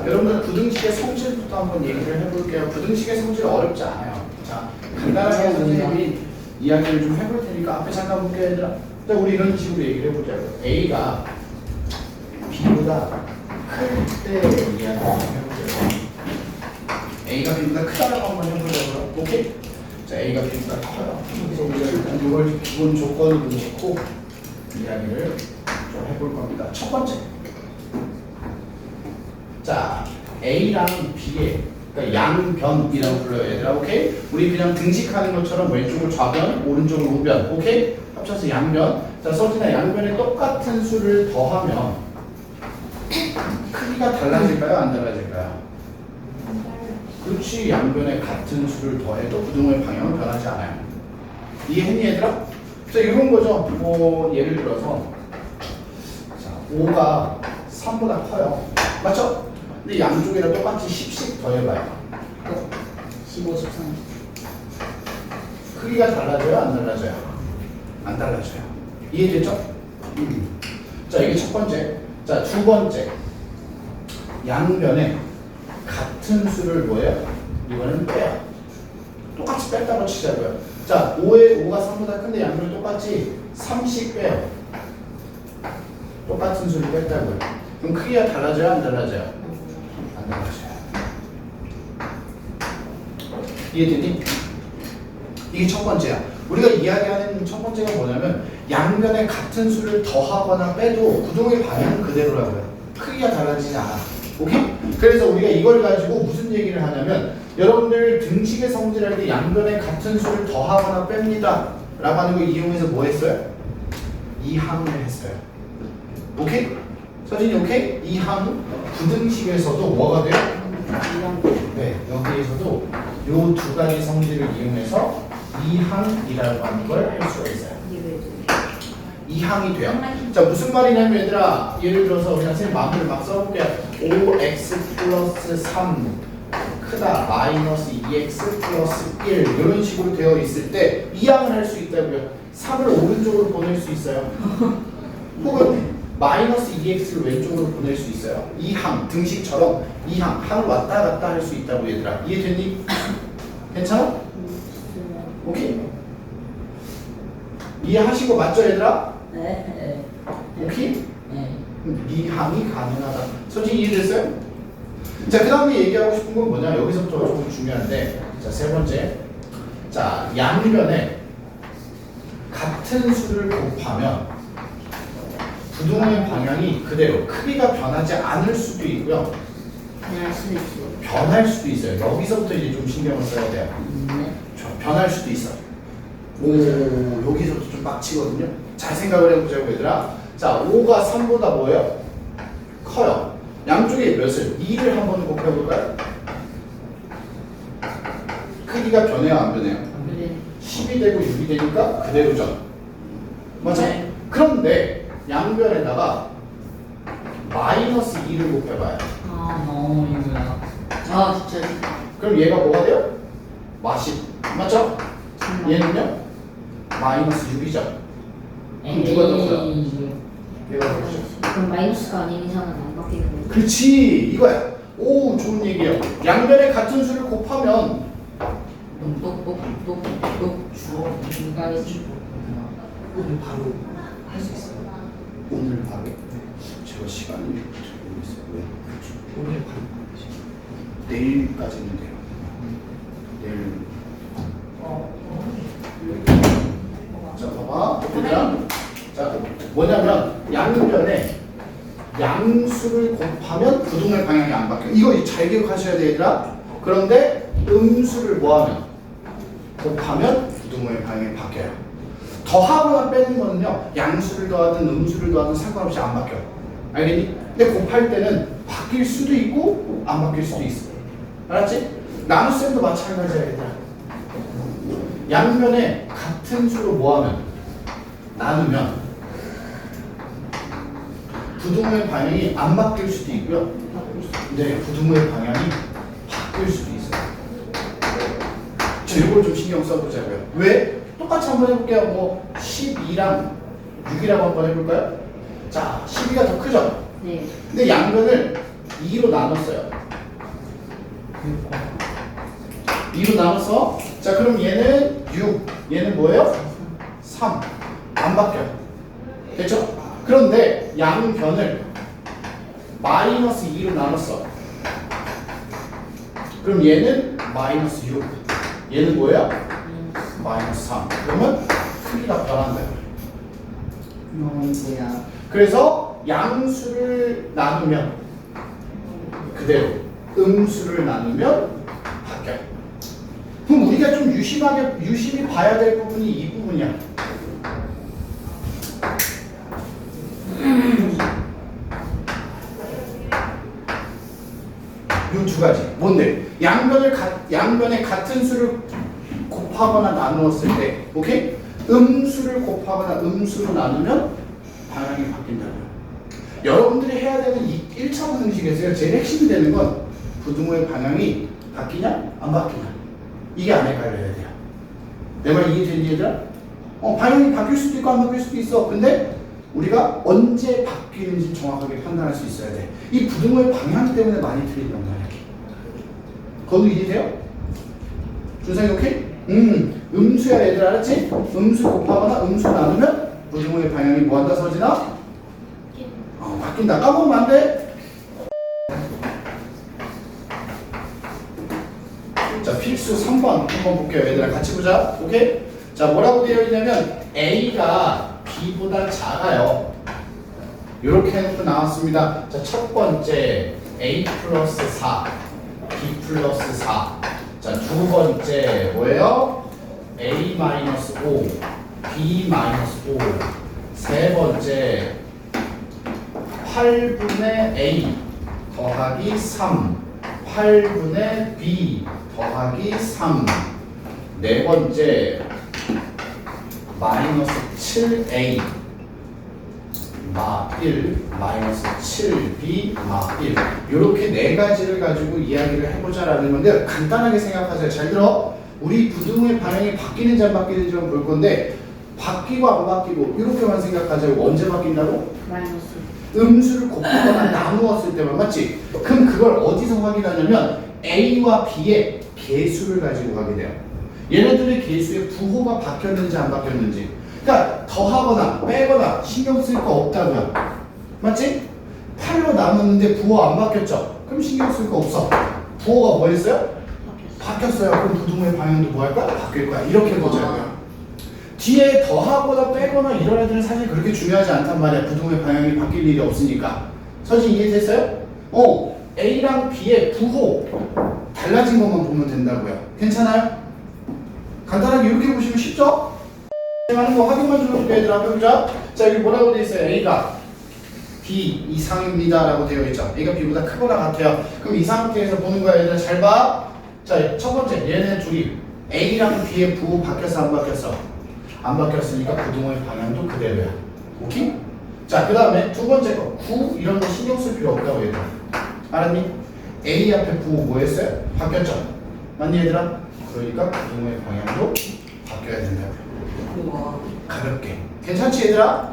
여러분들 부등식의 성질부터 한번 얘기를 해볼게요. 부등식의 성질 어렵지 않아요. 자, 간단하게 선생님이 이야기를 좀 해볼 테니까 앞에 잠깐 볼게요, 얘들아. 자, 우리 이런 식으로 얘기를 해보자고요. A가 B보다 클 때 이야기를 해볼게요. A가 B보다 크다라고 한번 해보자고요. 오케이? 자, A가 B보다 커요. 그래서 우리가 일단 이걸 기본 조건으로 놓고 이야기를 좀 해볼 겁니다. 첫 번째. 자, A랑 B의 그러니까 양변이라고 불러요, 얘들아. 오케이? 우리 그냥 등식하는 것처럼 왼쪽을 좌변, 오른쪽을 우변. 오케이? 합쳐서 양변. 자, 서진아, 양변에 똑같은 수를 더하면 크기가 달라질까요? 안 달라질까요? 그렇지. 양변에 같은 수를 더해도 부등호의 방향은 변하지 않아요. 이해했니, 얘들아? 자, 이런 거죠. 뭐 예를 들어서 자, 5가 3보다 커요. 맞죠? 근데 양쪽에다 똑같이 10씩 더해봐요. 15, 13. 크기가 달라져요? 안 달라져요? 안 달라져요. 이해됐죠? 자, 이게 첫 번째. 자, 두 번째. 양변에 같은 수를 뭐예요? 이거는 빼요. 똑같이 뺐다고 치자고요. 자, 5가 3보다 큰데 양변을 똑같이 3씩 빼요. 똑같은 수를 뺐다고요. 그럼 크기가 달라져요? 안 달라져요? 안 달라져요. 이해되니? 이게 첫 번째야. 우리가 이야기하는 첫 번째가 뭐냐면 양변에 같은 수를 더하거나 빼도 구동의 방향은 그대로라고요. 크기가 달라지지 않아. 오케이? 그래서 우리가 이걸 가지고 무슨 얘기를 하냐면 여러분들 등식의 성질할 때 양변에 같은 수를 더하거나 뺍니다 라고 하는 거 이용해서 뭐 했어요? 이항을 했어요. 오케이? 서진이 오케이? 이항 부등식에서도 뭐가 돼요? 네, 여기에서도 요 두 가지 성질을 이용해서 이항이라고 하는 걸 할 수가 있어요. 이항이 돼요. 자, 무슨 말이냐면 얘들아, 예를 들어서 그냥 선생님 마음대로 막 써볼게요. 5x 플러스 3 크다 마이너스 2x 플러스 1 이런 식으로 되어 있을 때 이항을 할 수 있다고요. 3을 오른쪽으로 보낼 수 있어요. 혹은 마이너스 2x를 왼쪽으로 보낼 수 있어요. 이항, 등식처럼 이항, 항을 왔다 갔다 할 수 있다고 얘들아. 이해됐니? 괜찮아? 오케이? 이해하신 거 맞죠 얘들아? 네. 오케이? 네. 이항이 가능하다. 솔직히 이해됐어요? 자, 그 다음에 얘기하고 싶은 건 뭐냐? 여기서부터 조금 중요한데, 자, 세 번째. 자, 양변에 같은 수를 곱하면 부동의 방향이 그대로 크기가 변하지 않을 수도 있고요. 변할 수도 있어요. 변할 수도 있어요. 여기서부터 이제 좀 신경을 써야 돼요. 네. 변할 수도 있어. 오, 여기서부터 좀 빡치거든요. 잘 생각을 해보자고 얘들아. 자, 5가 3보다 뭐예요? 커요. 양쪽에 몇을? 2를 한번 곱해볼까요? 크기가 변해요, 안 변해요? 그래. 10이 되고 6이 되니까 그대로죠. 맞죠? 네. 그런데 양변에다가 마이너스 2를 곱해봐요. 아, 너무 이거야. 아, 진짜. 그럼 얘가 뭐가 돼요? 마십. 맞죠? 얘는요? 마이너스 6이죠. 그럼 누가 더 커요? 얘가 더 크죠. 그럼 마이너스가 아닌 이상은 안 바뀌는 거죠? 그렇지, 이거야. 오, 좋은 얘기예요. 양변에 같은 수를 곱하면 똑똑똑똑똑 주어 누가 있지? 오늘 바로 할 수 있어요. 오늘 바로 제가 시간이 되고 있어요. 왜? 오늘 바로. 내일까지는 돼요. 내일. 자, 봐봐. 얘들아. 자, 뭐냐면 양변에 양수를 곱하면 부동의 방향이 안 바뀌어요. 이거 잘 기억하셔야 돼요, 얘들아. 그런데 음수를 뭐하면? 곱하면 부동의 방향이 바뀌어요. 더하거나 빼는 거는요, 양수를 더하든 음수를 더하든 상관없이 안 바뀌어요. 알겠니? 근데 곱할 때는 바뀔 수도 있고 안 바뀔 수도 있어. 알았지? 나눗셈도 마찬가지야, 얘들아. 양변에 같은 수로 뭐하면? 나누면 부동의 방향이 안 바뀔 수도 있고요. 네, 부동의 방향이 바뀔 수도 있어요. 자, 이걸 좀 신경 써보자고요. 왜? 똑같이 한번 해볼게요. 뭐 12랑 6이라고 한번 해볼까요? 자, 12가 더 크죠? 네. 근데 양변을 2로 나눴어요. 2로 나눠서 자 그럼 얘는 6 얘는 뭐예요? 3 안 바뀌어요. 됐죠? 그런데 양변을 마이너스 2로 나눴어. 그럼 얘는 마이너스 6 얘는 뭐야? 마이너스 3 그러면 크기가 변한다. 뭐야? 그래서 양수를 나누면 그대로 음수를 나누면 바뀌어요. 그럼 우리가 좀 유심히 봐야 될 부분이 이 부분이야. 이 두 가지. 뭔데? 양변에 같은 수를 곱하거나 나누었을 때, 오케이? 음수를 곱하거나 음수로 나누면 방향이 바뀐다고요. 여러분들이 해야 되는 이 1차 방정식에서 제일 핵심이 되는 건 부등호의 방향이 바뀌냐 안 바뀌냐 이게 안 헷갈려야 돼요. 내 말 이해되니 얘들아? 방향이 바뀔 수도 있고 안 바뀔 수도 있어. 근데 우리가 언제 바뀌는지 정확하게 판단할 수 있어야 돼. 이 부등호의 방향 때문에 많이 틀린단 말이야. 거기 이해돼요? 준상이 오케이? 음수야 얘들 알았지? 음수 곱하거나 음수 나누면 부등호의 방향이 뭐한다 서진아? 바뀐다. 까먹으면 안 돼. 자 필수 3번 한번 볼게요. 얘들아 같이 보자. 오케이? 자 뭐라고 되어 있냐면 A가 B보다 작아요. 이렇게 해놓고 나왔습니다. 자 첫 번째 A 플러스 4 B 플러스 4 자 두 번째 뭐예요? A 마이너스 5 B 마이너스 5 세 번째 8분의 A 더하기 3 8분의 B 더하기 3 네 번째 마이너스 7A 마 1 마이너스 7B 마 1 이렇게 네 가지를 가지고 이야기를 해보자라는 건데 간단하게 생각하세요. 잘 들어. 우리 부등호의 방향이 바뀌는지 안 바뀌는지 볼 건데 바뀌고 안 바뀌고 이렇게만 생각하자고. 언제 바뀐다고? 마이너스. 음수를 곱하거나 나누었을 때만 맞지? 그럼 그걸 어디서 확인하냐면 A와 B의 개수를 가지고 확인해요. 얘네들의 개수의 부호가 바뀌었는지 안 바뀌었는지. 그러니까 더하거나 빼거나 신경 쓸 거 없다고요. 맞지? 8로 나눴는데 부호 안 바뀌었죠? 그럼 신경 쓸 거 없어. 부호가 뭐 했어요? 바뀌었어요. 그럼 부등호의 방향도 뭐 할 거야? 바뀔 거야. 이렇게 보자고요. 뒤에 더하거나 빼거나 이런 애들은 사실 그렇게 중요하지 않단 말이야. 부등호의 방향이 바뀔 일이 없으니까. 서진 이해됐어요? A랑 B의 부호 달라진 것만 보면 된다고요. 괜찮아요? 간단하게 이렇게 보시면 쉽죠? 하는 거 확인만 좀 해줄게. 얘들아 앞에 보자. 자 여기 뭐라고 되어 있어요? A가 B 이상입니다 라고 되어 있죠. A가 B보다 크거나 같아요. 그럼 이 상태에서 보는 거야. 얘들아 잘 봐. 자 첫 번째 얘네 둘이 A랑 B의 부호 바뀌었어 안 바뀌었어? 안 바뀌었으니까 부등호의 방향도 그대로야. 오케이? 자 그 다음에 두 번째 거 9 이런 거 신경 쓸 필요 없다고 얘들아. 알았니? A 앞에 부호 뭐였어요? 바뀌었죠? 맞니 얘들아? 그러니까 부등호의 방향도 바뀌어야 된다고요. 가볍게. 괜찮지 얘들아?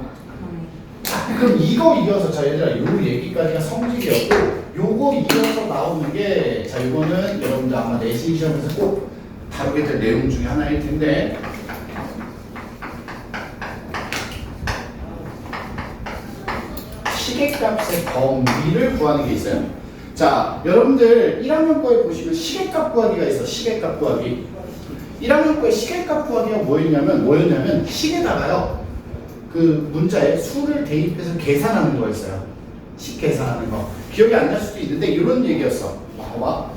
자, 그럼 이거 이어서 자 얘들아 요 얘기까지가 성질이었고 요거 이어서 나오는 게 자 요거는 여러분들 아마 내신 시험에서 꼭 다루게 될 내용 중에 하나일 텐데 시계값의 범위를 구하는 게 있어요. 자 여러분들 1학년 거에 보시면 시계값 구하기가 있어. 시계값 구하기. 1학년 거에 시계값 구하기가 뭐였냐면 시계다가요 그 문자에 수를 대입해서 계산하는 거였어요. 식 계산하는 거. 기억이 안 날 수도 있는데 이런 얘기였어. 봐봐.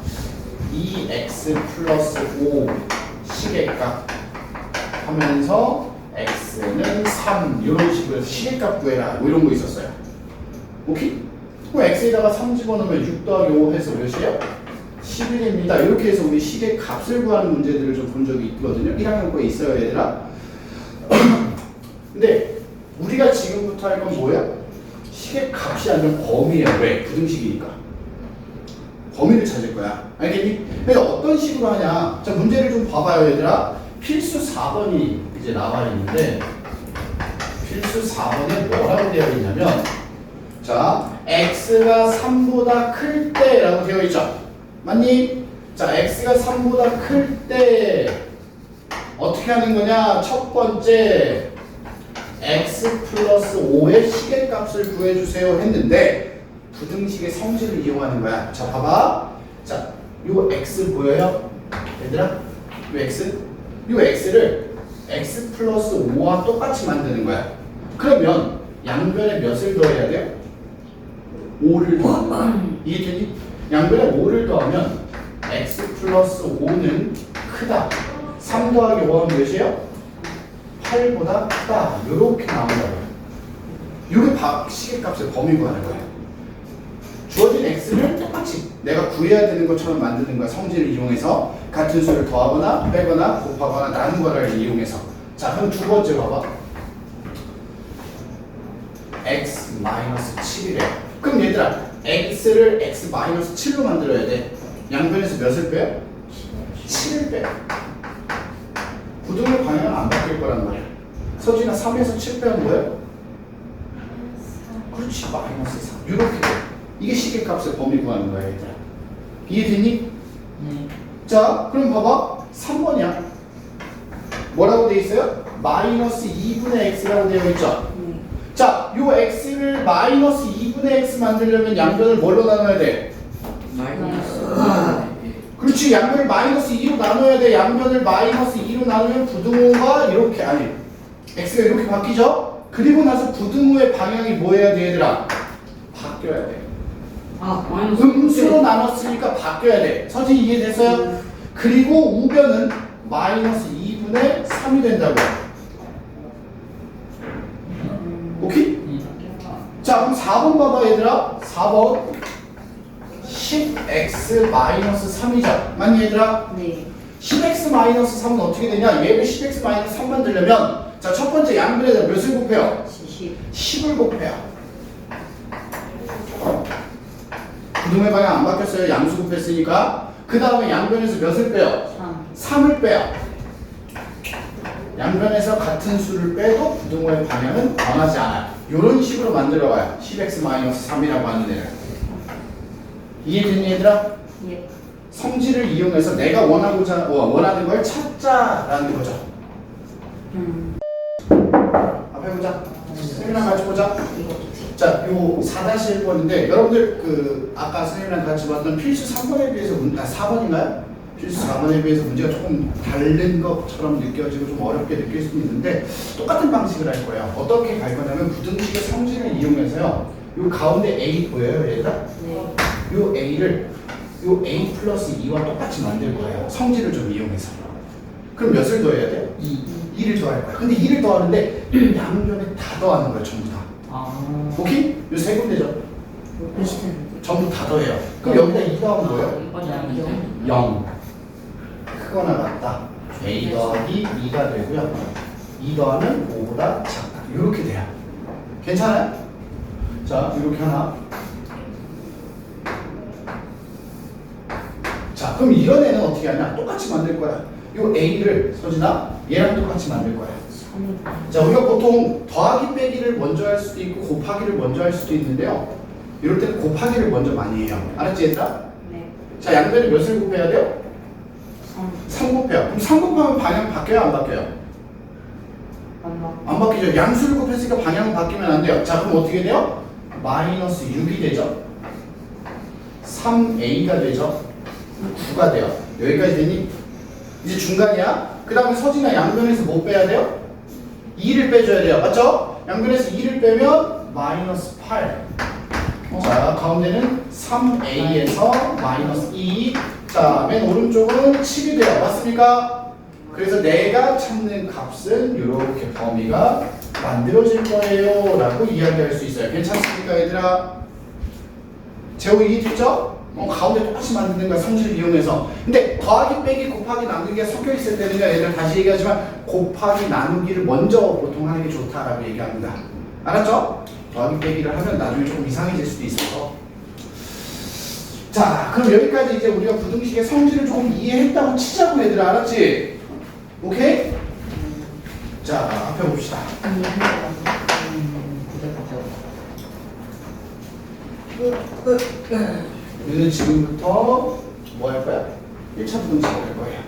2x 플러스 5 시계값 하면서 x는 3 이런 식으로 해서 시계값 구해라 뭐 이런 거 있었어요. 오케이? 그럼 x에다가 3 집어넣으면 6 더하기 5 해서 몇이에요? 11입니다. 이렇게 해서 우리 시계 값을 구하는 문제들을 좀 본 적이 있거든요. 1학년 거에 있어요, 얘들아. 근데 우리가 지금부터 할 건 뭐야? 시계 값이 아니라 범위야. 왜? 부등식이니까. 범위를 찾을 거야. 알겠니? 근데 어떤 식으로 하냐? 자, 문제를 좀 봐봐요, 얘들아. 필수 4번이 이제 나와 있는데 필수 4번에 뭐라고 되어 있냐면 자, x가 3보다 클 때라고 되어 있죠. 맞니? 자, x가 3보다 클 때 어떻게 하는 거냐? 첫 번째 x 플러스 5의 시계값을 구해주세요 했는데 부등식의 성질을 이용하는 거야. 자, 봐봐. 자, 요 x 보여요? 얘들아? 요 x? 요 x를 x 플러스 5와 똑같이 만드는 거야. 그러면 양변에 몇을 더해야 돼요? 5를 더하는 거야. 이해되니? 양변에 5를 더하면 x 플러스 5는 크다. 3 더하기 5하면 몇이에요? 8보다 크다. 요렇게 나온다고요. 요게 시계값의 범위 구하는 거야. 주어진 x를 똑같이 내가 구해야 되는 것처럼 만드는 거야. 성질을 이용해서 같은 수를 더하거나 빼거나 곱하거나 나눈 거를 이용해서. 자, 그럼 두 번째 봐봐. x 마이너스 7이래. 그럼 얘들아, x를 x 마이너스 7로 만들어야 돼. 양변에서 몇을 빼요? 7을 빼요. 부등의 방향은 안 바뀔 거란 말이야. 서진아, 3에서 7 빼는 거예요? 그렇지, 마이너스 3. 이렇게 돼. 이게 시계값의 범위 구하는 거야, 얘들아. 이해됐니? 네. 자, 그럼 봐봐. 3번이야. 뭐라고 돼 있어요? 마이너스 2분의 x라고 되어 있죠? 자, 요 x를 마이너스 2분의 x 만들려면 양변을 뭘로 나눠야 돼? 그렇지, 양변을 마이너스 2로 나눠야 돼. 양변을 마이너스 2로 나누면 부등호가 이렇게, 아니, x가 이렇게 바뀌죠? 그리고 나서 부등호의 방향이 뭐 해야 돼, 얘들아? 바뀌어야 돼. 마이너스 음수로 나눴으니까 바뀌어야 돼. 서진 이해됐어요? 그리고 우변은 마이너스 2분의 3이 된다고요. 오케이? 자, 그럼 4번 봐봐, 얘들아. 4번 10x 마이너스 3이죠. 맞니, 얘들아? 네. 10x 마이너스 3은 어떻게 되냐? 얘를 10x 마이너스 3 만들려면 자, 첫 번째 양변에다 몇을 곱해요? 10을 곱해요. 부등의 방향 안 바뀌었어요. 양수 곱했으니까. 그 다음에 양변에서 몇을 빼요? 3을 빼요. 양변에서 같은 수를 빼도 부등호의 방향은 변하지 않아요. 이런 식으로 만들어가요. 10x-3이라고 하는 애를. 이해됐니, 얘들아? 예. 성질을 이용해서 내가 원하는 걸 찾자라는 거죠. 앞에 보자. 선생님이랑 같이 보자. 자, 요 4-1번인데 여러분들 아까 선생님이랑 같이 봤던 필수 3번에 비해서 4번인가요? 필수 4번에 비해서 문제가 조금 다른 것처럼 느껴지고 좀 어렵게 느낄 수 있는데 똑같은 방식을 할 거예요. 어떻게 갈 거냐면 부등식의 성질을 이용해서요. 요 가운데 A 보여요, 얘들아? 네. 요 A를 요 A 플러스 2와 똑같이 만들 거예요. 성질을 좀 이용해서. 그럼 몇을 더해야 돼요? 2를 더할 거야. 근데 2를 더하는데 양변에 다 더하는 거예요, 전부 다. 오케이? 요 세 군데죠. 전부 다 더해요. 그럼 여기다 2 더하면 뭐예요? 0. 크거나 같다. A 더하기 2가 되고요. 2 더하면 5보다 작다. 이렇게 돼요. 괜찮아요? 자, 이렇게 하나. 자, 그럼 이런 애는 어떻게 하냐? 똑같이 만들 거야. 요 A를, 서진아, 얘랑 똑같이 만들 거야. 자, 우리가 보통 더하기 빼기를 먼저 할 수도 있고 곱하기를 먼저 할 수도 있는데요. 이럴 때는 곱하기를 먼저 많이 해요. 알았지, 얘들아? 네. 자, 양변에 몇을 곱해야 돼요? 3 곱해요. 그럼 3 곱하면 방향 바뀌어요, 안 바뀌어요? 안 바뀌죠. 양수를 곱했으니까 방향 바뀌면 안 돼요. 자, 그럼 어떻게 돼요? 마이너스 6이 되죠. 3a가 되죠. 9가 돼요. 여기까지 되니? 이제 중간이야. 그 다음에 서진아 양변에서 뭐 빼야 돼요? 2를 빼줘야 돼요. 맞죠? 양변에서 2를 빼면 마이너스 8. 자, 가운데는 3a에서 마이너스 2. 자, 맨 오른쪽은 7이 돼요. 맞습니까? 그래서 내가 찾는 값은 이렇게 범위가 만들어질 거예요 라고 이야기할 수 있어요. 괜찮습니까, 얘들아? 제호 이해됐죠? 가운데 똑같이 만드는 거야, 성질을 이용해서. 근데 더하기, 빼기, 곱하기, 나누기가 섞여 있을 때는요, 얘들 다시 얘기하지만 곱하기, 나누기를 먼저 보통 하는 게 좋다라고 얘기합니다. 알았죠? 더하기, 빼기를 하면 나중에 조금 이상해질 수도 있어서. 자, 그럼 여기까지 이제 우리가 부등식의 성질을 조금 이해했다고 치자고, 얘들아. 알았지? 오케이? 자, 앞에 봅시다. 우리는 지금부터 뭐 할 거야? 1차 부등식 할 거예요.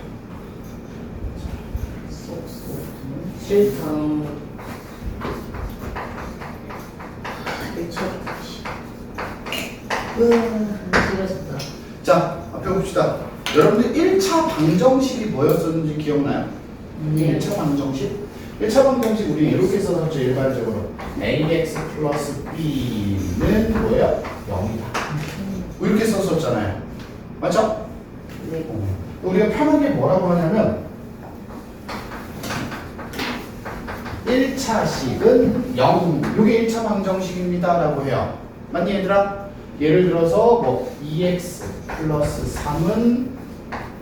싫다. 1차. 자, 앞에 봅시다. 여러분들 1차 방정식이 뭐였었는지 기억나요? 네. 1차 방정식? 1차 방정식 우리 이렇게 써놨죠, 일반적으로. ax 플러스 b는 뭐예요? 0이다. 이렇게 썼었잖아요. 맞죠? 네. 우리가 편하게 뭐라고 하냐면 1차식은 0, 이게 1차 방정식입니다 라고 해요. 맞니 얘들아? 예를 들어서 뭐 2x 플러스 3은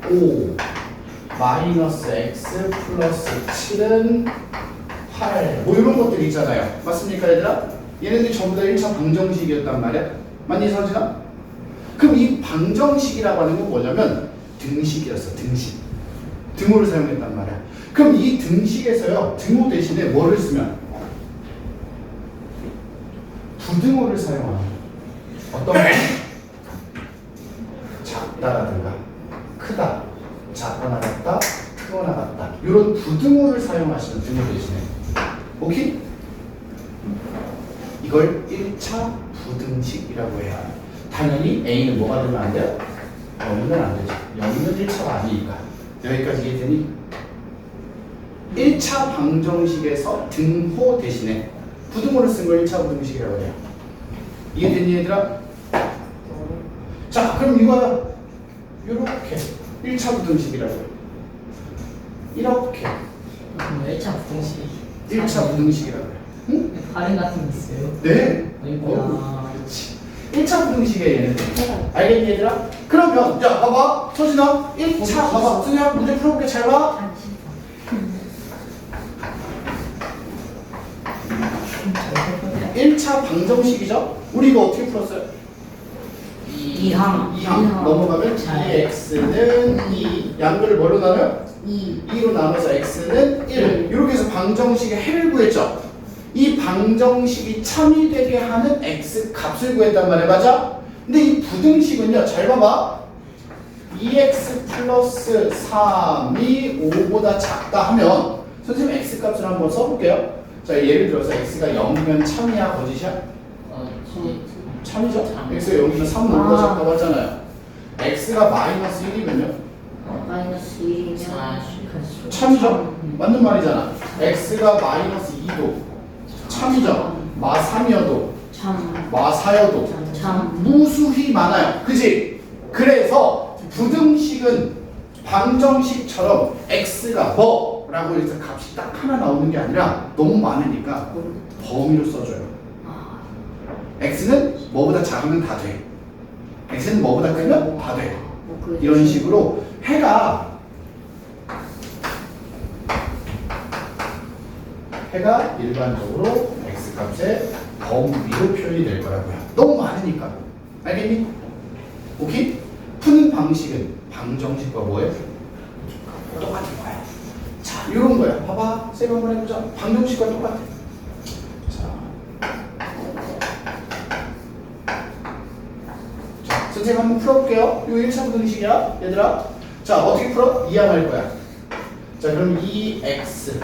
5 마이너스 x 플러스 7은 8 뭐 이런 것들 있잖아요. 맞습니까 얘들아? 얘네들이 전부 다 1차 방정식이었단 말이야. 맞니 서진아? 그럼 이 방정식이라고 하는 건 뭐냐면 등식이었어. 등식. 등호를 사용했단 말이야. 그럼 이 등식에서요 등호 대신에 뭐를 쓰면 부등호를 사용하는 거야. 어떤 거? 작다라든가 크다, 작거나 같다, 크거나 같다 이런 부등호를 사용하시는 등호 대신에 오케이? 이걸 1차 부등식이라고 해야 해요. 당연히 A는 뭐가 되면 안 돼요? 0이면 안 되죠. 0이면 1차가 아니니까. 여기까지 이해되니? 1차 방정식에서 등호 대신에 부등호를 쓴 걸 1차 부등식이라고 해요. 이해되니 얘들아? 자 그럼 이거 이렇게 1차 부등식이라고 해요. 이렇게 1차 부등식. 1차 부등식이라고 해요. 응? 발음 같은 게 있어요. 네. 아이고야. 그렇지. 1차 부등식의 얘네들. 알겠니 얘들아? 그러면 자 봐봐 서진아 1차 봐봐 선생님 문제 풀어볼게 잘 봐. 1차 방정식이죠? 우리 이거 어떻게 풀었어요? 2항. 2항 넘어가면 2x는 2 양들을 뭐로 나눠요? 2로 나눠서 x는 1 이렇게 해서 방정식의 해를 구했죠? 이 방정식이 참이 되게 하는 x 값을 구했단 말이야 맞아? 근데 이 부등식은요 잘 봐봐 2x 플러스 3이 5보다 작다 하면 선생님 x 값을 한번 써볼게요. 자 예를 들어서 x가 0이면 참이야 거짓이야? 참이죠? x가 0이면 3은 5보다 작다고 하잖아요. x가 마이너스 1이면요? 마이너스 1이면 참이죠? 맞는 말이잖아. x가 마이너스 2도 참이죠? 마 3이어도 참. 마 4여도 참. 무수히 많아요. 그지? 그래서 부등식은 방정식처럼 x가 뭐라고 해서 값이 딱 하나 나오는 게 아니라 너무 많으니까 범위로 써줘요. x는 뭐보다 작으면 다 돼. x는 뭐보다 크면 다 돼. 이런 식으로 해가 일반적으로 x 값의 범위로 표현이 될 거라고요. 너무 많으니까. 알겠니? 오케이? 푸는 방식은 방정식과 뭐예요? 똑같은 거야. 자, 이런 거야. 봐봐. 쌤 한번 해보자. 방정식과 똑같아. 자, 선생님 한번 풀어볼게요. 이거 1차 부등식이야, 얘들아. 자, 어떻게 풀어? 2항 할 거야. 자, 그럼 2x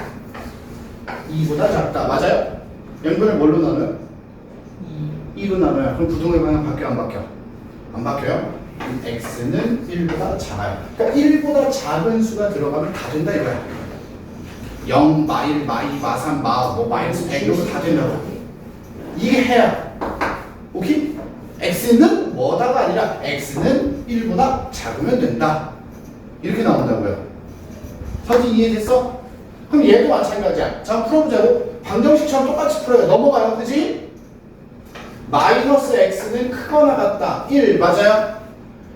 2보다 작다. 맞아요? 양변을 뭘로 나눠요? 2로 나눠요. 그럼 부등호의 방향 바뀌어 안 바뀌어? 안 바뀌어요? x는 1보다 작아요. 그러니까 1보다 작은 수가 들어가면 다 된다 이거야. 0, 마 1, 마 2, 마 3, 뭐 마이너스 100 이런 거 다 된다고. 이게 해야. 오케이? x는 뭐다가 아니라 x는 1보다 작으면 된다. 이렇게 나온다고요. 서진 이해됐어? 그럼 얘도 마찬가지야. 자, 풀어보자고. 방정식처럼 똑같이 풀어요. 넘어가요. 그지? 마이너스 x는 크거나 같다. 1 맞아요?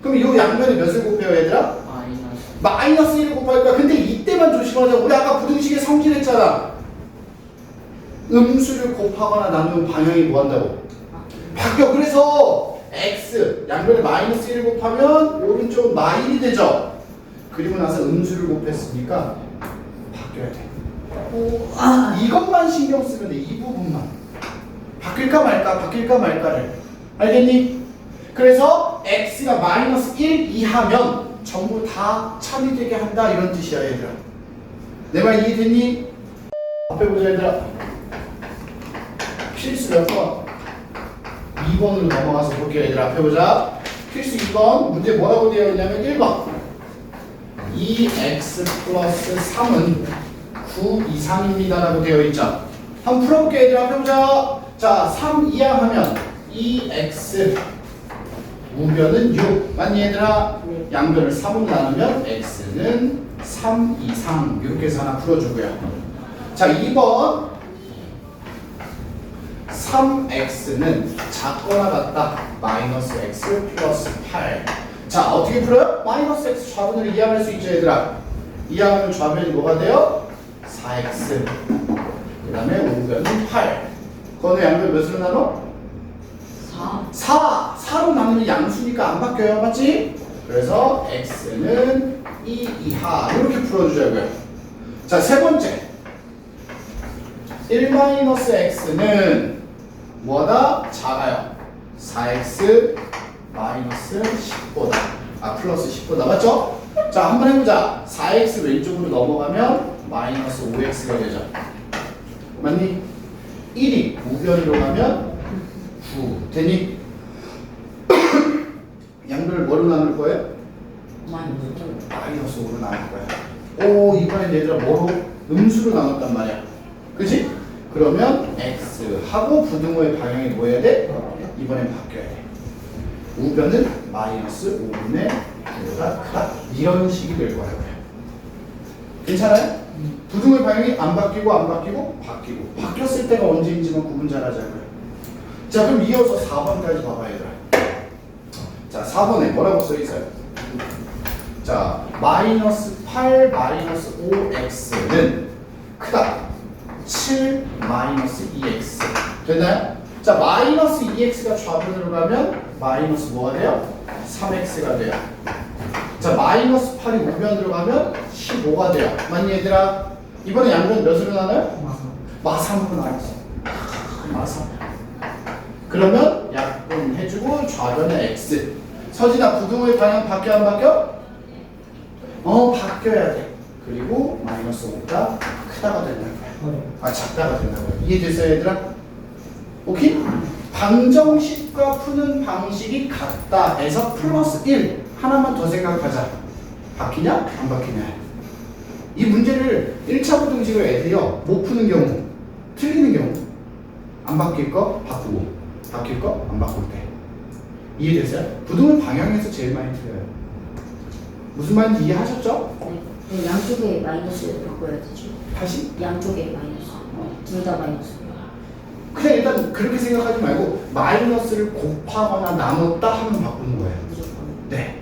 그럼 이 양면에 몇을 곱해요 얘들아? 마이너스 1을 곱할 거야. 근데 이때만 조심하자고. 우리 아까 부등식에 성질했잖아. 음수를 곱하거나 나누면 방향이 뭐 한다고? 바뀌어. 그래서 x 양면에 마이너스 1을 곱하면 오른쪽은 마1이 되죠. 그리고 나서 음수를 곱했으니까 바뀌어야 돼. 이것만 신경 쓰면 돼. 이 부분만. 바뀔까 말까 바뀔까 말까를. 알겠니? 그래서 x가 마이너스 1 이하면 전부 다 참이 되게 한다 이런 뜻이야 얘들아. 내 말 이해됐니? 앞에 보자 얘들아. 필수 몇 번? 2번으로 넘어가서 볼게요 얘들아. 앞에 보자. 필수 2번 문제 뭐라고 되어 있냐면 1번 2x 플러스 3은 9 이상입니다 라고 되어 있죠. 한번 풀어볼게요 얘들아. 앞에 보자. 자 3 이하하면 2x 우변은 6 맞니 얘들아? 네. 양변을 3으로 나누면 x는 3 이상 이렇게 해서 하나 풀어주고요. 자 2번 3x는 작거나 같다 마이너스 x 플러스 8. 자 어떻게 풀어요? 마이너스 x 좌변을 이항할 수 있죠 얘들아. 이항하면 좌변이 뭐가 돼요? 4x 그 다음에 우변은 8. 그거는 양변 몇으로 나눠? 4. 4로 나누면 양수니까 안 바뀌어요 맞지? 그래서 x는 2 이하 이렇게 풀어주자고요. 자 세 번째 1-x는 뭐다? 작아요. 4x 마이너스 10보다 플러스 10보다 맞죠? 자 한번 해보자. 4x 왼쪽으로 넘어가면 마이너스 5x가 되죠. 맞니? 1이 우변으로 가면 9 되니? 양변을 뭐로 나눌 거예요? 마이너스 5로 나눌 거야. 오 이번엔 얘들아 뭐로? 음수로 나눴단 말이야. 그치? 그러면 x하고 부등호의 방향이 뭐 해야 돼? 이번엔 바뀌어야 돼. 우변은 마이너스 5분의 9보다 크다. 이런 식이 될 거라고요. 괜찮아요? 부등호의 방향이 안 바뀌고 안 바뀌고 바뀌고 바뀌었을 때가 언제인지만 구분 잘 하자고요. 자 그럼 이어서 4번까지 봐봐 얘들아. 자 4번에 뭐라고 써있어요? 자 마이너스 8 마이너스 5x는 크다 7 마이너스 2x 됐나요? 자 마이너스 2x가 좌변으로 가면 마이너스 뭐가 돼요? 3x가 돼요. 자 마이너스 8이 우변으로 가면 15가 돼요. 맞니 얘들아? 이번에 양변 몇으로 나눠요? 마3으로 나눴어. 마3 그러면 약분해주고 좌변에 x. 서진아 부등호의 방향 바뀌어 안 바뀌어? 바뀌어야 돼. 그리고 마이너스 5보다 크다가 된다는 거야. 작다가 된다는 거야. 이해됐어요 얘들아? 오케이? 방정식과 푸는 방식이 같다 해서 플러스 1 하나만 더 생각하자. 바뀌냐? 안 바뀌냐? 이 문제를 1차 부등식을 애들이요 못 푸는 경우 틀리는 경우 안 바뀔 거 바꾸고 바뀔 거 안 바꿀 때 이해됐어요? 부등호 방향에서 제일 많이 틀려요. 무슨 말인지 이해하셨죠? 네. 양쪽에 마이너스를 바꿔야 되죠. 다시? 양쪽에 마이너스. 둘 다 마이너스. 그냥 일단 그렇게 생각하지 말고 마이너스를 곱하거나 나눴다 하면 바꾸는 거예요. 무조건. 네.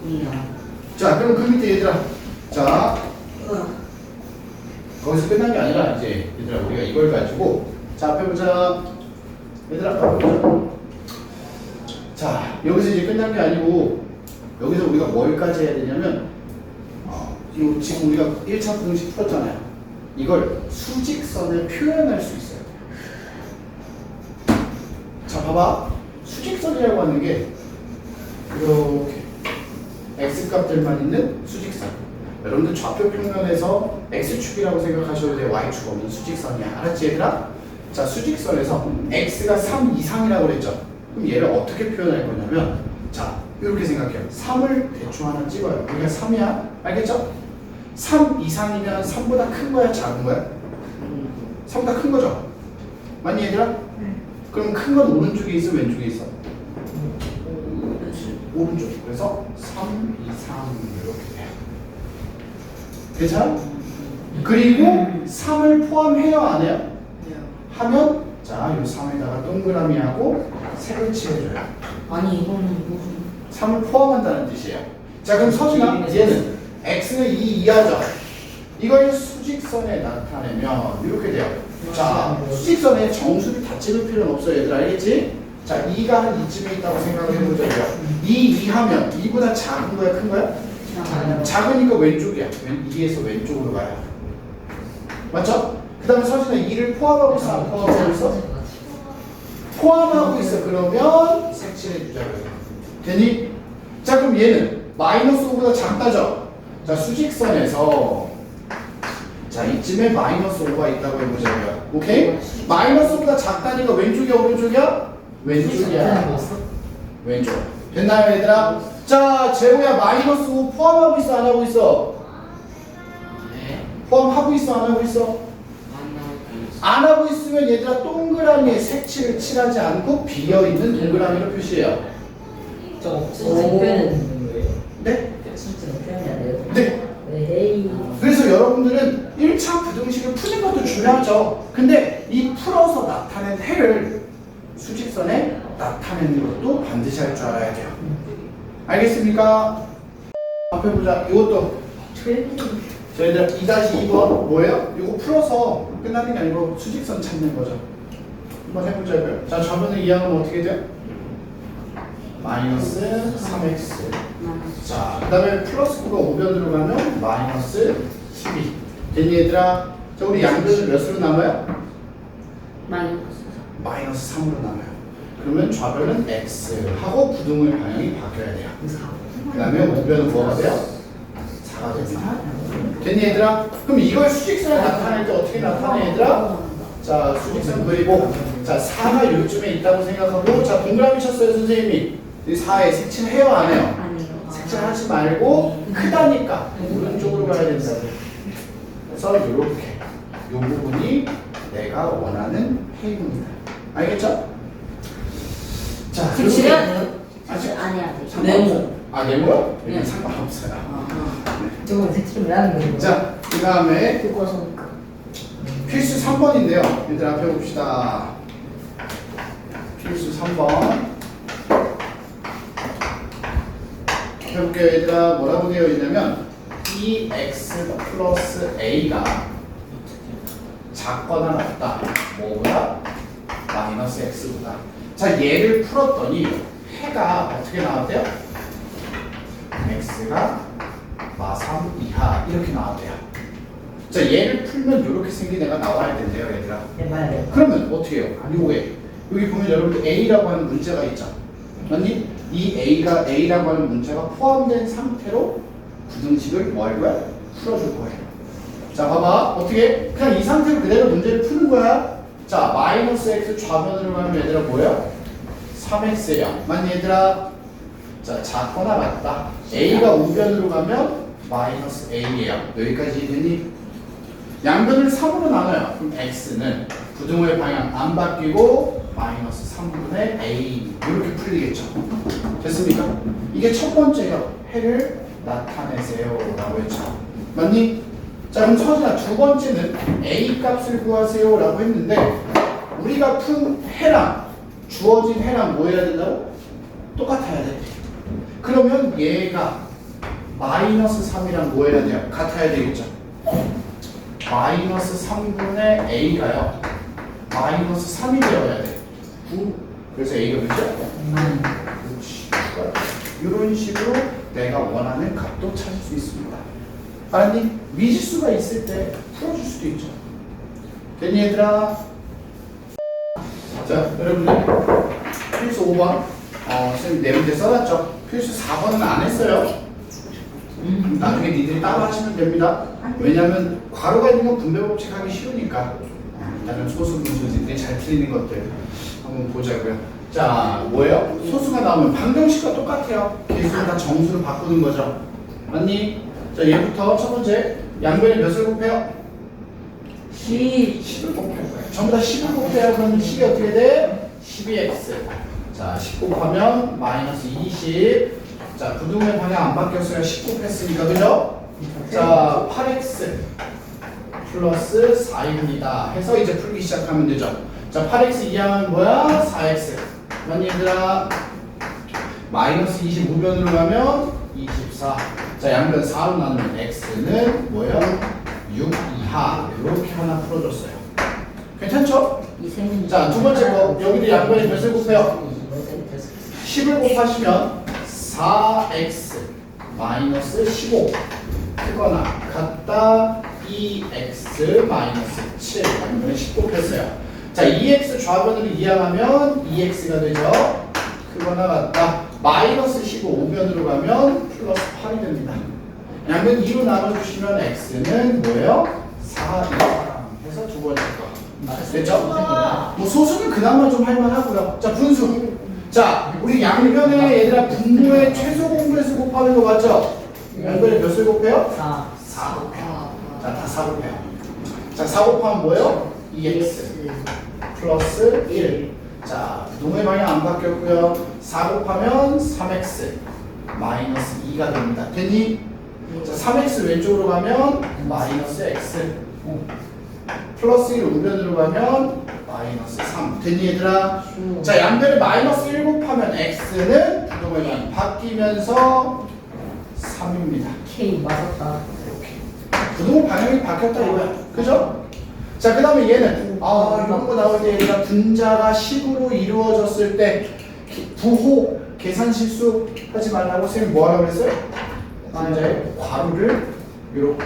이야. 자 그럼 그 밑에 얘들아 자 거기서 끝난 게 아니라 이제 얘들아 우리가 이걸 가지고 자 앞에 보자. 얘들아 앞에 보자. 자 여기서 이제 끝난 게 아니고 여기서 우리가 뭘까지 해야 되냐면 요 지금 우리가 1차 공식 풀었잖아요. 이걸 수직선에 표현할 수 있어요. 자 봐봐. 수직선이라고 하는 게 이렇게 x값들만 있는 수직선. 여러분들 좌표 평면에서 x축이라고 생각하셔도 돼요. y축 없는 수직선이야. 알았지 얘들아? 자 수직선에서 x가 3 이상이라고 그랬죠. 그럼 얘를 어떻게 표현할 거냐면 자 이렇게 생각해요. 3을 대충 하나 찍어요. 우리가 3이야. 알겠죠? 3 이상이면 3보다 큰 거야? 작은 거야? 3보다 큰 거죠? 맞니 얘들아? 그럼 큰 건 오른쪽에 있어? 왼쪽에 있어? 오른쪽. 그래서 3 이상 이렇게 돼요. 괜찮아? 그리고 3을 포함해요? 안 해요? 하면 자, 요 3에다가 동그라미 하고 색을 칠해줘요. 아니 이거는 무슨 3을 포함한다는 뜻이에요. 자 그럼 서준아 얘는 x는 2 이하죠. 이걸 수직선에 나타내면 이렇게 돼요. 자 수직선에 정수를 다 찍을 필요는 없어요 얘들 알겠지? 자 2가 한 이쯤에 있다고 생각을 해보자고요. 2 이하면 2보다 작은 거야 큰 거야? 작으니까 왼쪽이야. 2에서 왼쪽으로 가요. 맞죠? 그 다음에 서준아 2를 포함하고 있어 안 포함하고 있어? 포함하고 있어. 그러면 색칠해 주자고요. 되니? 자, 그럼 얘는 마이너스 5보다 작다죠? 자, 수직선에서 자, 이쯤에 마이너스 5가 있다고 해보자고요. 오케이? 마이너스 5보다 작다니까 왼쪽이야, 오른쪽이야? 왼쪽이야. 왼쪽. 됐나요, 얘들아? 자, 제호야, 마이너스 5 포함하고 있어, 안 하고 있어? 네. 포함하고 있어, 안 하고 있어? 안 하고 있으면 얘들아 동그라미에 색칠을 칠하지 않고 비어있는 동그라미로 표시해요. 저거 표현은 네? 실제로 표현이 안 돼요. 네. 에이. 그래서 여러분들은 1차 부등식을 푸는 것도 중요하죠. 근데 이 풀어서 나타낸 해를 수직선에 나타내는 것도 반드시 할 줄 알아야 돼요. 알겠습니까? 앞에 보자. 이것도 저희들 2-2번 뭐예요? 이거 풀어서 끝나는 게 아니고 수직선 찾는 거죠. 한번 해보자고요. 자, 좌변을 이해하면 어떻게 돼요? 마이너스 3x. 자, 그 다음에 플러스 9가 우변으로 가면 마이너스 12. 됐니 얘들아? 자, 우리 양변을 몇으로 나눠요? 마이너스 3으로 나눠요. 그러면 좌변은 x 하고 부등호의 방향이 바뀌어야 돼요. 그 다음에 우변은 뭐가 돼요? 4가 됩니다. 됐니 얘들아? 그럼 이걸 수직선에 나타낼 때 어떻게 나타내 얘들아? 자, 수직선 그리고 자, 4가 요쯤에 있다고 생각하고 자, 동그라미 쳤어요 선생님이. 이 4에 색칠해요 안 해요? 아니에요. 색칠하지 말고 크다니까 오른쪽으로 가야 된다. 그래서 이렇게 이 부분이 내가 원하는 해입니다. 알겠죠? 자, 색칠해야 돼요? 아직 안 해야 돼요. 상관없어요. 아, 네모요? 네. 상관없어요. 저건 색칠 왜 하는 거예요? 자, 그 다음에 그거서 필수 3번인데요. 얘들 앞에 봅시다. 필수 3번. 해볼게요. 얘들아, 뭐라고 되어 있냐면 2x 플러스 a가 작거나 같다. 뭐보다? 마이너스 x보다. 자, 얘를 풀었더니 해가 어떻게 나왔대요? x가 마3 이하 이렇게 나왔대요. 자, 얘를 풀면 이렇게 생긴 애가 나와야 된대요, 얘들아. 네, 그러면 어떻게 해요? 요게 여기 보면 여러분들 a라고 하는 문자가 있죠. 맞니? 이 a가 a라고 하는 문자가 포함된 상태로 부등식을 뭐 할 거야? 풀어줄 거예요. 자, 봐봐. 어떻게? 그냥 이 상태로 그대로 문제를 푸는 거야. 자, 마이너스 x 좌변으로 가면 얘들아 뭐예요? 3x예요. 맞니 얘들아? 자, 작거나 같다. a가 우변으로 가면 마이너스 a예요. 여기까지 되니? 양변을 3으로 나눠요. 그럼 x는 부등호의 방향 안 바뀌고 마이너스 3분의 a 이렇게 풀리겠죠. 됐습니까? 이게 첫 번째요. 해를 나타내세요 라고 했죠. 맞니? 자, 그럼 서진아 두 번째는 a 값을 구하세요 라고 했는데 우리가 푼 해랑 주어진 해랑 뭐 해야 된다고? 똑같아야 돼. 그러면 얘가 마이너스 3이랑 뭐 해야 돼요? 같아야 되겠죠. 마이너스 3분의 a가요. 마이너스 3이 되어야 돼. 9. 그래서 a가 몇이야? 그렇지. 이런 식으로 내가 원하는 값도 찾을 수 있습니다. 아니, 미지수가 있을 때 풀어줄 수도 있죠. 됐니 얘들아? 자, 여러분들 필수 5번 선생님 네 문제 써놨죠? 필수 4번은 안 했어요. 나중에 니들이 따로 하시면 됩니다. 왜냐하면 괄호가 있는 건 분배 법칙 하기 쉬우니까. 일단은 소수 문제들이 잘 틀리는 것들 한번 보자고요. 자, 뭐예요? 소수가 나오면 방정식과 똑같아요. 계속 다 정수로 바꾸는 거죠. 맞니? 자, 얘부터 첫 번째 양변에 몇을 곱해요? 10을 곱할 거예요. 전부 다 10을 곱해요. 그러면 10이 어떻게 돼? 12x. 자, 10 곱하면 마이너스 20. 자, 부등호의 방향 안 바뀌었어요. 10 곱했으니까, 그죠? 자, 8x 플러스 4입니다. 해서 이제 풀기 시작하면 되죠. 자, 8x 이하면 뭐야? 4x. 맞니 얘들아? 마이너스 20 우변으로 가면 24. 자, 양변 4로 나누면 x는 뭐예요? 6 이하. 이렇게 하나 풀어줬어요. 괜찮죠? 자, 두 번째 거. 여기도 양변에 몇을 곱해요? 10을 곱하시면 4x 마이너스 15 크거나 같다 2x 마이너스 7 양변에 10 곱했어요. 자, 자, 2x 좌변으로 이항하면 2x가 되죠. 그거나 같다. 마이너스 15 우변으로 가면 플러스 8이 됩니다. 양변 2로 나눠주시면 x는 뭐예요? 4, 2 해서 두 번째 거. 됐죠? 뭐 소수는 그나마 좀 할만하고요. 자, 분수. 자, 우리 양변에 얘들아 분모의 최소 공배수 곱하는 거 맞죠? 양변에 몇을 곱해요? 4 곱해요. 자, 다 4 곱해요. 자, 4 곱하면 뭐예요? 2x 플러스 1. 자, 부동의 방향 안 바뀌었고요. 4 곱하면 3x 마이너스 2가 됩니다. 됐니? 자, 3x 왼쪽으로 가면 마이너스 x 플러스 1 우변으로 가면 마이너스 3. 됐니 얘들아? 자, 양변에 마이너스 1 곱하면 x는 부동의 방향 바뀌면서 3입니다. K 맞았다. 부동 방향이 바뀌었다 이거야. 그죠? 자, 그 다음에 얘는 이런 거 나올 때 얘가 분자가 10으로 이루어졌을 때 부호 계산 실수 하지 말라고 선생님 뭐 하라고 그랬어요? 분자의 괄호를 이렇게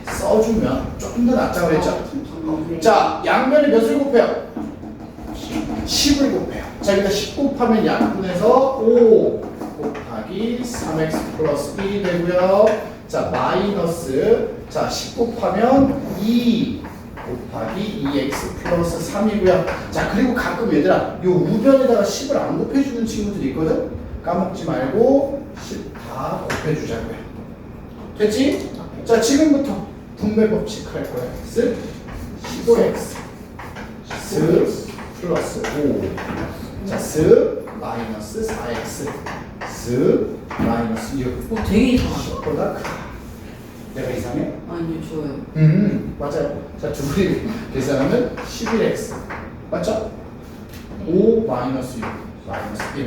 써주면 조금 더 낫다고 그랬죠? 자, 양변에 몇을 곱해요? 10을 곱해요. 자, 여기다 10 곱하면 약분해서 5 곱하기 3x 플러스 1이 되고요. 자, 마이너스, 자, 10 곱하면 2 곱하기 2x 플러스 3이고요. 자, 그리고 가끔 얘들아, 요 우변에다가 10을 안 곱해주는 친구들이 있거든? 까먹지 말고 10 다 곱해주자고요. 됐지? 자, 지금부터 분배 법칙 할 거야. 15x 스 플러스 5. 자, 스 마이너스 4x 스 마이너스 6. 되게 이상하다. 보다 크다. 내가 이상해? 아니요, 좋아요. 맞아요. 자, 둘이 계산하면 11x 맞죠? 5 마이너스 6 마이너스 1은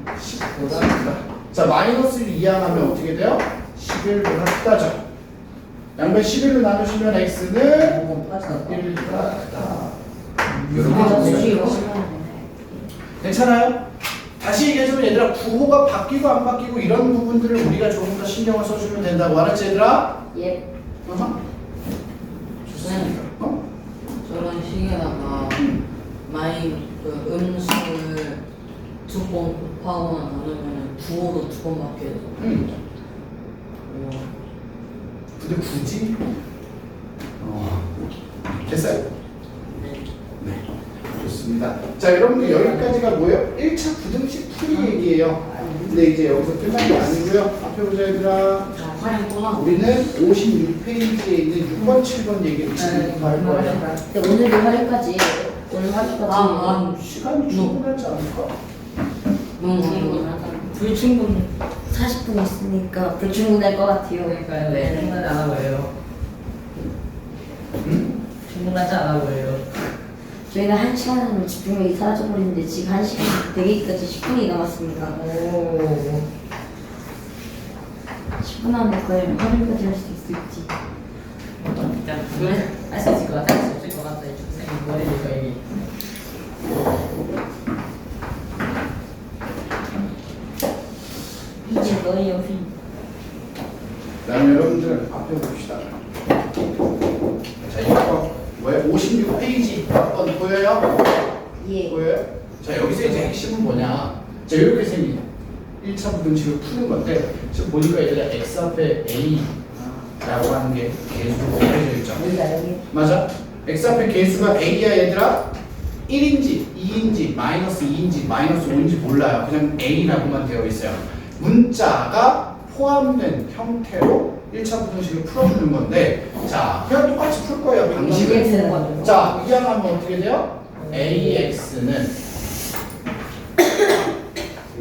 10보다 크다. 자, 마이너스 1 이항하면 어떻게 돼요? 11보다 크다죠. 양변 11로 나누시면 x는 1보다 크다. 이렇게 정리해요. 괜찮아요? 다시 얘기해주면 얘들아, 부호가 바뀌고 안 바뀌고 이런 부분들을 우리가 조금 더 신경을 써주면 된다고. 알았지 얘들아? 예. 좋습니다. 저런 식에다가 음수를 두 번 곱하거나 나누면 부호도 두 번 바뀌어서. 근데 굳이? 됐어요? 네. 좋습니다. 자, 여러분들 여기까지가 뭐예요? 1차 부등식 풀이 얘기예요. 근데 이제 여기서 끝난 게 아니고요. 앞에 보자 얘들아. 화양구나. 우리는 56페이지에 있는 6번, 7번 얘기를 지금 할 거예요. 오늘도 화요까지. 오늘 화요까지. 시간이 충분하지 않을까? 불충분 40분 있으니까 불충분할 것 같아요. 그러니까요. 네, 충분하지 않아 보여요. 충분하지 않아 보여요. 저희가 1시간 하면 집중력이 사라져버리는데 지금 1시간 되기까지 10분이 남았습니다. 오. 10분 안에 거의 화요까지 할 수 있을지. 일단 그걸 할수 있을 것 같아. 할 수 없을 것 같아. 선생님 뭐해줄까 이게. 이제 너희 여기. 다음 여러분들 앞에 봅시다. 자, 이거 뭐예요? 56페이지 한번 보여요? 예. 보여요? 자, 여기서 이제 핵심은 뭐냐? 자, 이렇게 생긴 1차 부등식을 푸는 건데 지금 보니까 얘들아 x 앞에 a라고 하는 게 계수로 곱해져 있죠. 여기가 여기. 맞아? x 앞에 계수가 a야 얘들아? 1인지 2인지 마이너스 2인지 마이너스 5인지 몰라요. 그냥 a라고만 되어 있어요. 문자가 포함된 형태로 1차 부등식을 풀어주는 건데, 자, 그냥 똑같이 풀 거예요, 방식을. 자, 이항하면 어떻게 돼요? AX는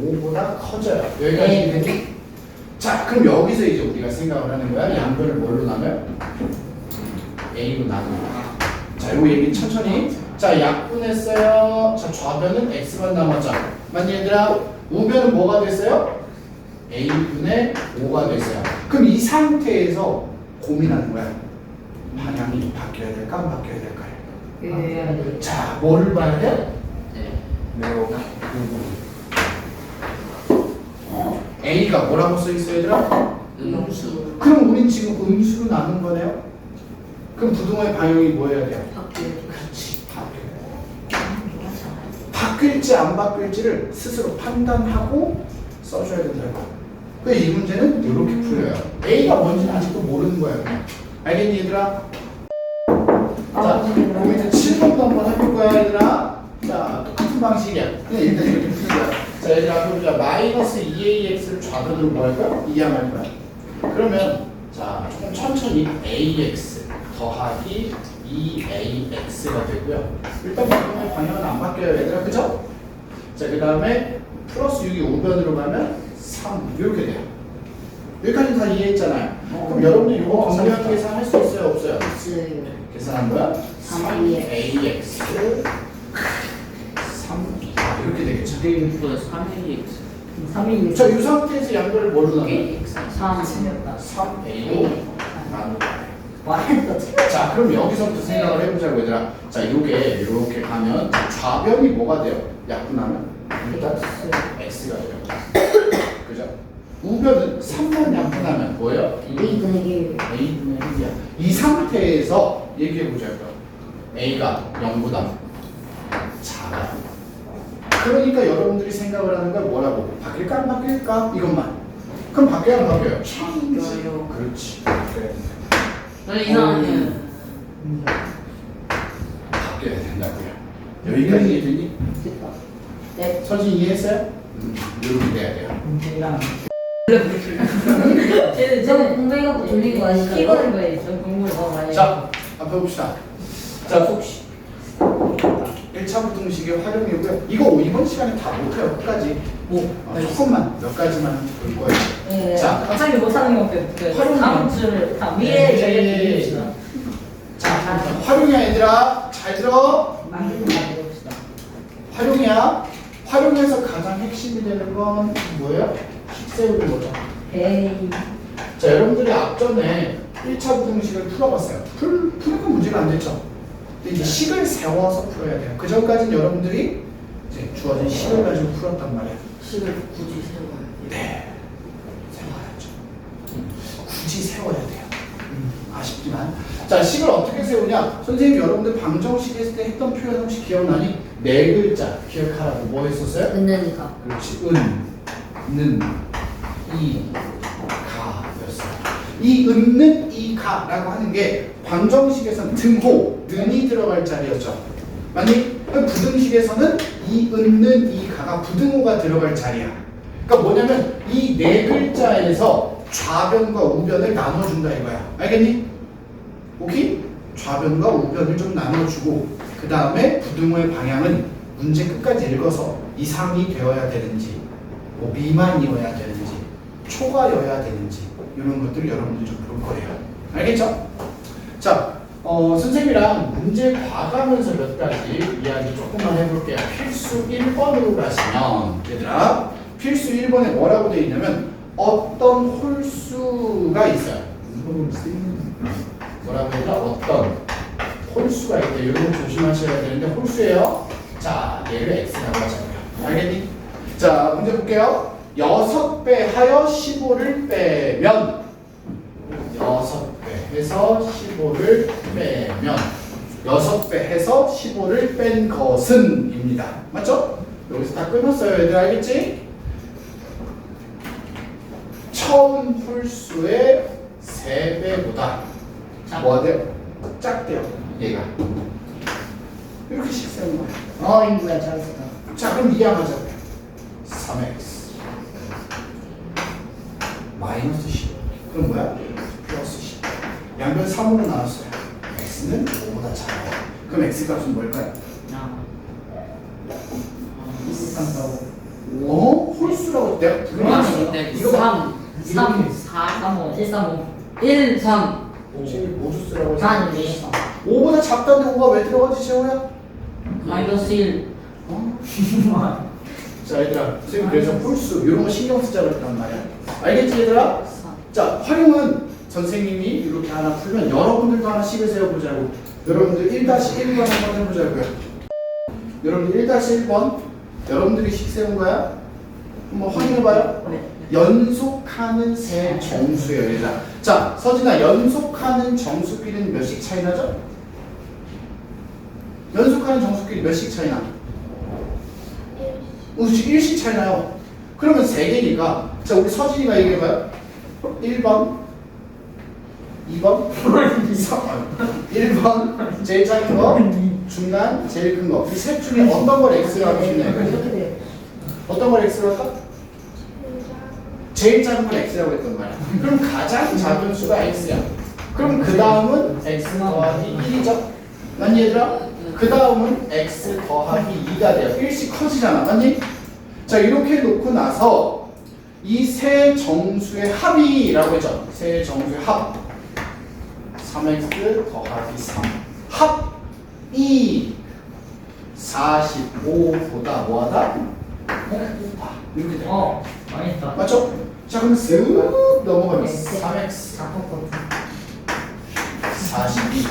5보다 커져요. 여기까지 되니? 자, 그럼 여기서 이제 우리가 생각을 하는 거야. 양변을 뭘로 나눠요? A로 나눕니다. 자, 요 얘기 천천히. 자, 약분했어요. 자, 좌변은 X만 남았죠. 맞니, 얘들아? 우변은 뭐가 됐어요? A분의 5가 됐어요. 그럼 이 상태에서 고민하는 거야. 방향이 바뀌어야 될까? 안 바뀌어야 될까요? 자, 뭐를 봐야 돼? 매우 A가 뭐라고 써 있어요, 얘들아? 음수. 그럼 우린 지금 음수로 나눈 거네요? 그럼 부동의 방향이 뭐 해야 돼요? 바뀌어요. 그렇지, 바뀌어요. 바뀔지 안 바뀔지를 스스로 판단하고 써줘야 된다고. 그래서 이 문제는 이렇게 풀려요. A가 뭔지는 아직도 모르는 거예요. 알겠니 얘들아? 자, 그럼 이제 7번도 한번 해볼 거야 얘들아. 자, 똑같은 방식이야. 그냥 일단 이렇게 푸는 거야. 자, 얘들아, 그럼 자 마이너스 2AX를 좌변으로 뭐 할 거야? 이항할 거야. 그러면 자, 조금 천천히 AX 더하기 2AX가 되고요. 일단 방향은 안 바뀌어요 얘들아, 그죠? 자, 그 다음에 플러스 6이 우변으로 가면 3 이렇게 돼요. 여기까지 다 이해했잖아요. 그럼 여러분들 이거 정리하기 계산할 수 있어요 없어요? 계산한 거야? 3AX 3 이렇게 되겠죠. 이거 3AX 3일 자, 이 상태에서 양변을 뭘로 나눠? 3 3A로 나누고. 와인도 자, 그럼 여기서부터 생각을 해보자고 얘들아. 자, 요게 이렇게 가면 좌변이 뭐가 돼요? 약분하면 X가 돼요. 그죠? 우변은 3만 약분하면 뭐예요? A분의 1 A분의 1이야. 이 상태에서 얘기해보자고요. A가 0보다 작아요. 그러니까 여러분들이 생각을 하는 건 뭐라고? 바뀔까 안 바뀔까? 이것만. 그럼 바뀌어야 안 바뀌어요? 바뀌어요. 그렇지. 그래. 왜 이상하게 바뀌어야 된다고요. 여기까지 이해되니? 됐다. 네. 서진 이해했어요? 이렇게 돼야 돼요. 문제랑 쟤는 저거 공부해갖고 돌린 거 아니까 키보는 거에 좀 공부를 너무 많이 자, 한번 해봅시다. 자, 혹시 1차 부등식의 활용이고요. 이거 이번 시간에 다 못해요. 끝까지. 조금만, 몇 가지만 볼 거예요. 네, 자, 어차피 못하는 것들 활용. 다음 주를 다 미래에 네. 저희가 드립시다. 자, 활용이야 얘들아. 잘 들어. 만드는 거 해봅시다. 활용이야. 활용에서 가장 핵심이 되는 건 뭐예요? 식 세우는 거죠. 에이. 자, 여러분들이 앞전에 1차 부등식을 풀어봤어요. 풀니까 문제가 안 됐죠. 근데 이제 식을 세워서 풀어야 돼요. 그 전까지는 여러분들이 이제 주어진 식을 가지고 풀었단 말이에요. 식을 굳이 세워야 돼. 네, 세워야죠. 굳이 세워야 돼요. 아쉽지만. 자, 식을 어떻게 세우냐? 선생님 여러분들 방정식 했을 때 했던 표현 혹시 기억나니? 네 글자 기억하라고 뭐 했었어요? 은는이가 그렇지. 는, 이, 가였어요. 이 는, 이, 가라고 하는 게 방정식에서는 등호, 는이 들어갈 자리였죠. 맞니? 부등식에서는 이 는, 이, 가가 부등호가 들어갈 자리야. 그러니까 뭐냐면 이 네 글자에서 좌변과 우변을 나눠준다 이거야. 알겠니? 오케이? 좌변과 우변을 좀 나눠주고 그 다음에 부등호의 방향은 문제 끝까지 읽어서 이상이 되어야 되는지 뭐 미만이어야 되는지 초과여야 되는지 이런 것들을 여러분들이 좀 볼 거예요. 알겠죠? 자, 선생님이랑 문제 봐가면서 몇 가지 이야기 조금만 해볼게요. 필수 1번으로 가시면 얘들아 필수 1번에 뭐라고 되어 있냐면 어떤 홀수가 있어요. 뭐라고 해야 되나? 어떤 홀수가 있대. 이런 거 조심하셔야 되는데 홀수예요. 자, 얘를 x라고 하자고요. 알겠니? 자, 문제 볼게요. 6배 하여 15를 빼면 6배 해서 15를 빼면 6배 해서 15를 뺀 것은 입니다. 맞죠? 여기서 다 끊었어요. 얘들 알겠지? 처음 홀수의 3배보다 뭐가 돼요? 작대요. 얘가 이렇게 식 세우는 거예요. 인구야 잘했어. 자, 그럼 이항하자고요. 3x 마이너스 10 그럼 뭐야? 플러스 10 양변 3으로 나눴어요. x는 5보다 작아요. 그럼 x 값은 뭘까요? 홀수라고 내가 이거 봐. 3, 4, 3, 5, 1, 3, 5, 1, 3, 지금 모두 쓰라고 했어. 4는 왜 있어? 5보다 작다는데 5가 왜 들어가지 재호야? 마이너스 1. 자, 얘들아, 선생님 그래서 홀수 이런 거 신경 쓰자 그랬단 말이야. 알겠지 얘들아? 자, 활용은 선생님이 이렇게 하나 풀면 여러분들도 하나씩 세워보자고. 여러분들 1-1번 한번 해보자고요. 여러분들 1-1번 여러분들이 식 세운 거야? 한번 확인해봐요. 네. 연속하는 세 정수예요, 얘들아. 자, 서진아, 연속하는 정수끼리는 몇씩 차이 나죠? 연속하는 정수끼리 몇씩 차이 나? 일씩 차이 나요. 그러면 3개니까 자 우리 서진이가 얘기해봐요. 1번 2번 1번 제일 작은 거 중간 제일 큰 거 이 셋 중에 어떤 걸 X라고 하고 싶냐 이거지. 이렇게 돼요. 어떤 걸 X로 할까? 제일 작은 걸 X라고 했단 말이야. 그럼 가장 작은 수가 X야. 그럼 그 다음은 X 더하기 1이죠. 맞니 얘들아? 그 다음은 X 더하기 2가 돼요. 1씩 커지잖아. 맞니? 자 이렇게 놓고 나서 이 세 정수의 합이라고 했죠. 세 정수의 합 3x 더하기 3 합이 45보다 뭐하다? 높다. 이렇게 돼요. 망했다. 맞죠? 자 그럼 쓱 넘어가면 3x 아팠거든. 42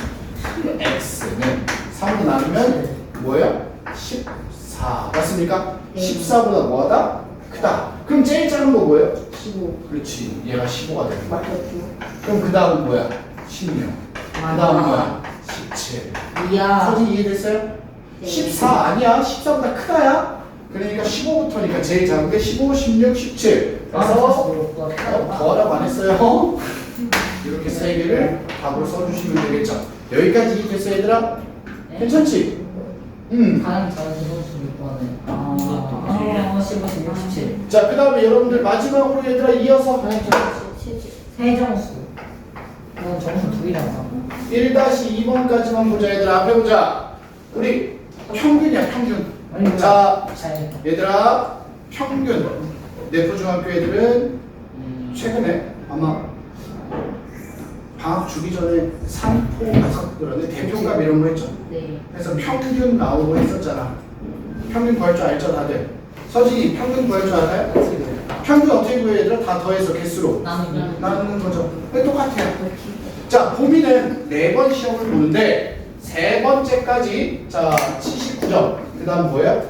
x는 3으로 나누면 뭐예요? 14 맞습니까? 네. 14보다 뭐하다? 크다. 그럼 제일 작은 거 뭐예요? 15. 그렇지 얘가 15가 되는 거야. 맞죠? 그럼 그 다음은 뭐야? 16 그 다음은 뭐야? 17 이야. 서진 이해됐어요? 네. 14 아니야 14보다 크다야? 그러니까 15부터니까 제일 작은 게 15, 16, 17 그래서 더하라고 안 했어요. 이렇게 세 개를 답으로 써주시면 되겠죠. 여기까지 이해됐어 얘들아? 괜찮지? 가장 작은 선수 6번에 15, 16, 17. 자, 그 다음에 여러분들 마지막으로 얘들아 이어서 세정수. 그건 정수 2개잖아. 1-2번까지만 보자 얘들아. 앞에 보자. 우리 평균이야 평균. 아니, 자, 잘했다. 얘들아 평균 내포중학교 애들은 최근에 아마 방학 주기 전에 상포 갔었더라는데 대표감 이런 거 했죠. 네. 그래서 평균 나오고 했었잖아. 평균 구할 줄 알죠 다들? 서진이 평균 구할 줄 알아요? 평균 어떻게 구해 얘들아? 다 더해서 개수로 나누기. 나누는 거죠. 똑같아요. 자, 봄이는 4번 시험을 보는데 3번째까지 자 79점 그 다음 뭐예요?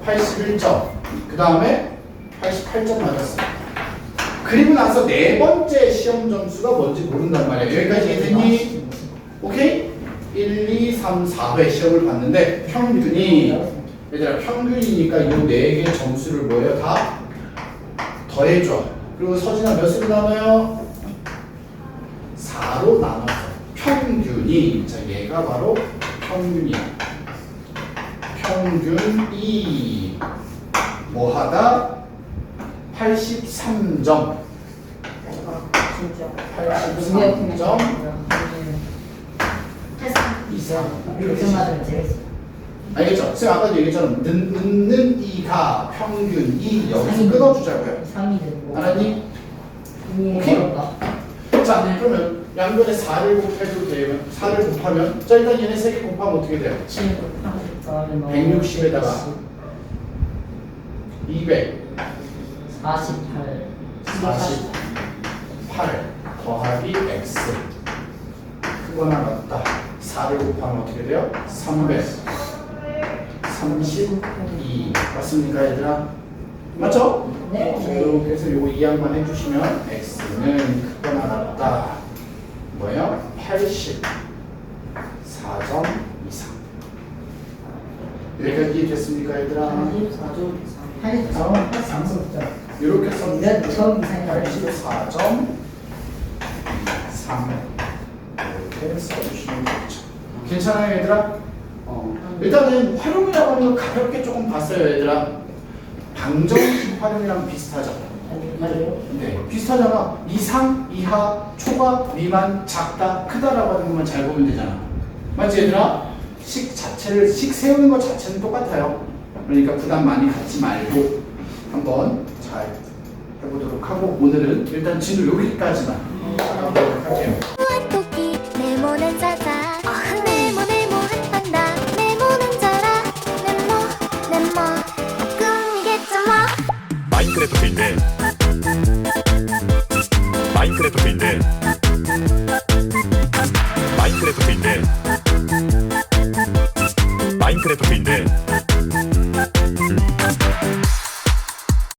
81점 그 다음에 88점 맞았어. 그리고 나서 4번째 시험 점수가 뭔지 모른단 말이야. 여기까지 이해됐니? 오케이? 1, 2, 3, 4회 시험을 봤는데 평균이 얘들아 평균이니까 이 4개 점수를 뭐예요? 다 더해줘. 그리고 서진아 몇으로 나눠요? 4로 나눴어. 평균이 자 얘가 바로 평균이야. 평균이 뭐하다? 83점. 진짜. 83점 이상. 요즘 맞으면 재밌어. 알겠죠? 선생님 아까도 얘기했잖아. 는는 이가 평균이 여기서 끊어주자고요. 상이 되고. 알았니? 오케이. 어렵다. 자 그러면 양변에 4를 곱해도 되면 4를 곱하면 자 일단 얘네 3개 곱하면 어떻게 돼요? 7 곱하기 160에다가 200 48. 48 더하기 x 그거나 같다. 4를 곱하면 어떻게 돼요? 300 32 맞습니까 얘들아? 맞죠? 네. 이렇게 해서 요거 이항만 해주시면 x는 크거나 같다. 뭐예요? 84점 이상. 여기까지 됐습니까 얘들아? 84조 84원 83점. 이렇게 써주시면 저 이상이 84점 이상 이렇게 써주시면 되겠죠. 괜찮아요 얘들아? 일단은 활용이라고 하는 거 가볍게 조금 봤어요 얘들아. 방정식 활용이랑 비슷하죠? 맞아요. 네, 비슷하잖아. 이상, 이하, 초과, 미만, 작다, 크다라고 하는 것만 잘 보면 되잖아. 맞지 얘들아? 식 자체를, 식 세우는 것 자체는 똑같아요. 그러니까 부담 많이 갖지 말고 한번 잘 해보도록 하고 오늘은 일단 진도 여기까지만 하도록 할게요. 토끼 네모는 자자 네모 한다 네모는 자라 네모 꿈이겠죠 뭐 마인크래프트인데